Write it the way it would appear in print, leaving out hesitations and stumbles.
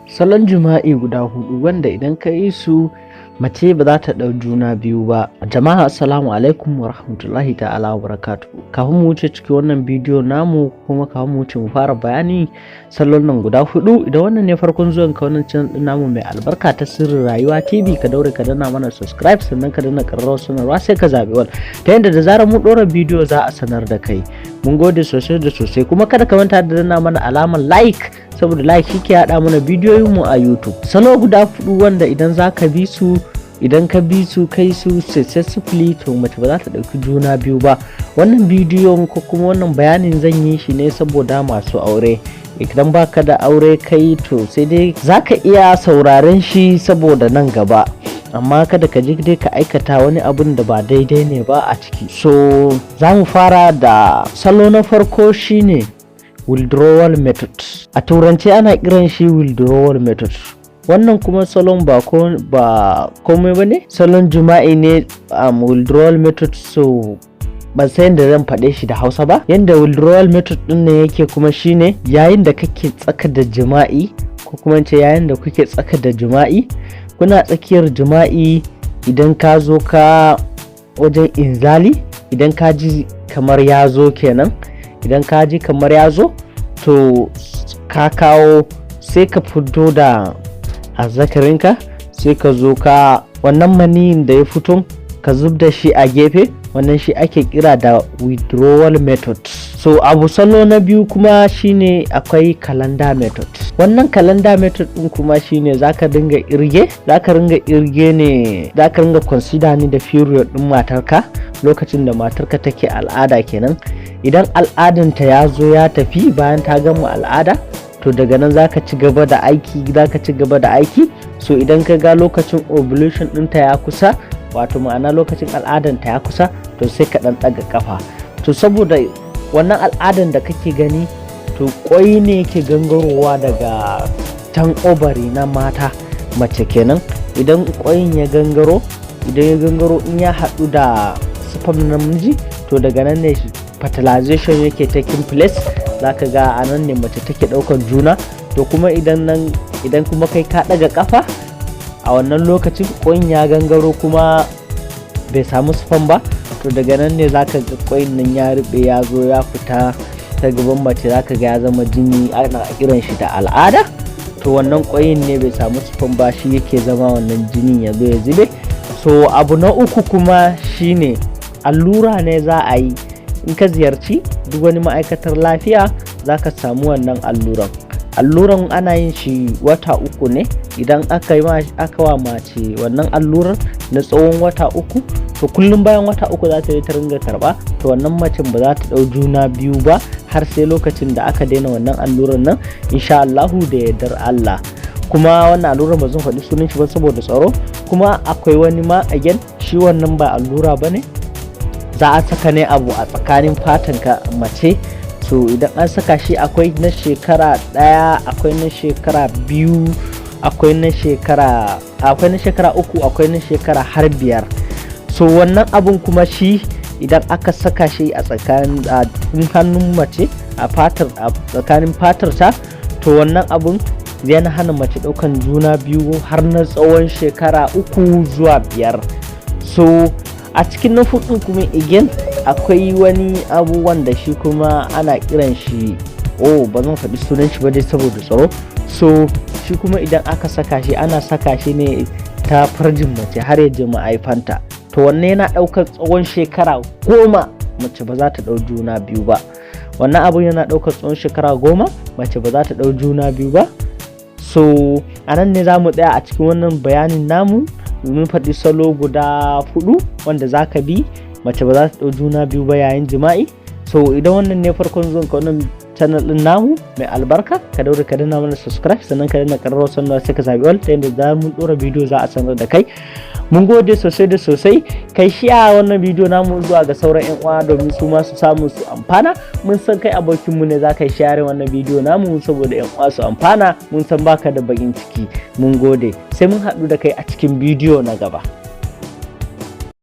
Salon jima'i guda 4 wanda idan ka yi su mace ba za ta ɗau juna biyu ba. Jama'a assalamu alaikum wa rahmatullahi ta'ala wa barakatuhu. Kafin mu wuce cikin wannan bidiyo namu kuma kafin mu wuce mu fara bayani salon nan guda 4, idan wannan ne farkon zuwan ka wannan channel din namu mai albarka ta Sirrin Rayuwa TV, ka daure ka danna mana subscribe sannan ka danna ƙararrawar sanarwa sai ka zabi wal, ta yadda da zarar mu ɗora bidiyo za a sanar da kai. Mun gode sosai da sosai, kuma kada ka manta da danna mana alamar like, saboda like shi ke haɗa mana bidiyoyin mu a YouTube. Salo guda 4 wanda idan za ka bi su, idan ka bi su kai su successfully, to mace ba za ta ɗauki juna biyu ba. Wannan bidiyon ko kuma wannan bayanin zan yi shi ne saboda masu aure. Idan baka da aure kai, to sai dai za ka iya sauraren shi saboda nan gaba, amma kada ka je dai ka aikata wani abun da ba daidai ne ba a ciki. So za mu fara da salo na farko, shine withdrawal method. A turance ana kiran shi withdrawal method. Wannan kuma salon ba komai ba ne, salon jima'i ne, withdrawal method. So ban san da zan faɗe shi da Hausa ba. Yanda withdrawal method din ne yake kuma shine yayin da kake tsaka da jima'i, ko kuma ce yayin da kuke tsaka da jima'i, kuna tsakiyar jima'i, idan ka zo ka wajen inzali, idan ka ji kamar ya zo kenan, idan ka ji kamar ya zo, to ka kawo sai ka fito da azzakarinka, sai ka zo ka wannan maniyin da ya fito ka zub da shi a gefe. Wannan shi ake kira da withdrawal method. So abu salo na biyu kuma shine akwai calendar method. Wannan calendar method din kuma shine zaka ringa irge ne, zaka ringa consider ni da period din matarka, lokacin da matarka take al'ada kenan. Idan al'adanta ya zo ya tafi bayan ta gama al'ada, to daga nan zaka ci gaba da aiki. So idan ka ga lokacin ovulation ɗinta ya kusa, wato ma'ana lokacin al'adanta ya kusa, to sai ka ɗan ɗaga kafa. To saboda wannan al'adan da kake gani, to ƙwai ne yake gangarowa daga tan ovary na mata, mace kenan. Idan ƙwayin ya gangaro, in ya haɗu da sperm namiji, to daga nan ne fertilization yake taking place. Zaka ga a nan ne mace take ɗaukar juna. To kuma idan kuma kai ka ɗaga kafa, a wannan lokacin ƙwayin ya gangaro kuma bai samu sperm ba, to daga nan ne zaka ga ƙwayin nan ya rube, ya zo ya fita ta gaban mace, zaka ga ya zama jini, ana kiran shi da al'ada. To wannan ƙwayin ne bai samu sperm ba, shi yake zama wannan jinin ya zo ya zube. So abu na uku kuma shine allura ne za a yi. In ka ziyarci duk wani ma'aikatar lafiya, zaka samu wannan alluran ana yin shi wata 3 ne. Idan aka wa mace wannan allurar na tsawon wata 3, to kullum bayan wata 3 za ta yi ta ringa karba. To wannan macen ba za ta ɗau juna biyu ba har sai lokacin da aka daina wannan allurar nan, insha Allahu da yardar Allah. Kuma wannan allurar ba zan faɗi sunan shi ba saboda tsaro. Kuma akwai wani ma again, shi wannan ba allura bane, za a saka ne abu a tsakanin fatanka mace. So idan an saka shi, akwai na shekara 1, akwai na shekara 2, akwai na shekara 3, akwai na shekara har 5. So wannan abun kuma shi idan aka saka shi a tsakanin hannun mace, a tsakanin fatarta, to wannan abun yana hana mace ɗaukan juna biyu har na tsawon shekara 3 zuwa 5. So a cikin na 4 kuma again akwai wani abubuwan da shi kuma ana kiran shi, ba zan faɗi sunan shi ba dai saboda tsaro. So shi kuma idan aka saka shi, ana saka shi ne ta farjin mace har ya je ma'aifanta. To wannan yana ɗaukar tsawon shekara 10, mace ba za ta ɗau juna biyu ba. Wannan abun yana ɗaukar tsawon shekara 10, mace ba za ta ɗau juna biyu ba. So a nan ne za mu tsaya a cikin wannan bayanin namu. Mun faɗi salo guda 4 wanda za ka bi, mace ba za ta ɗau juna biyu ba yayin jima'i. So idan wannan ne farkon zuwan ka wannan channel din namu mai albarka, ka daure ka danna mana subscribe sannan ka danna ƙararrawar sanarwa sai ka zabi all, ta yadda za mu ɗora bidiyo za a sanar da kai. Mun gode sosai da sosai. Kai share wannan bidiyo namu zuwa ga sauran yan uwa domin su ma su samu su amfana. Mun san kai abokin mu ne, za ka share wannan bidiyo namu saboda yan uwa su amfana. Mun san baka da bakin ciki. Mun gode, sai mun haɗu da kai a cikin bidiyo na gaba.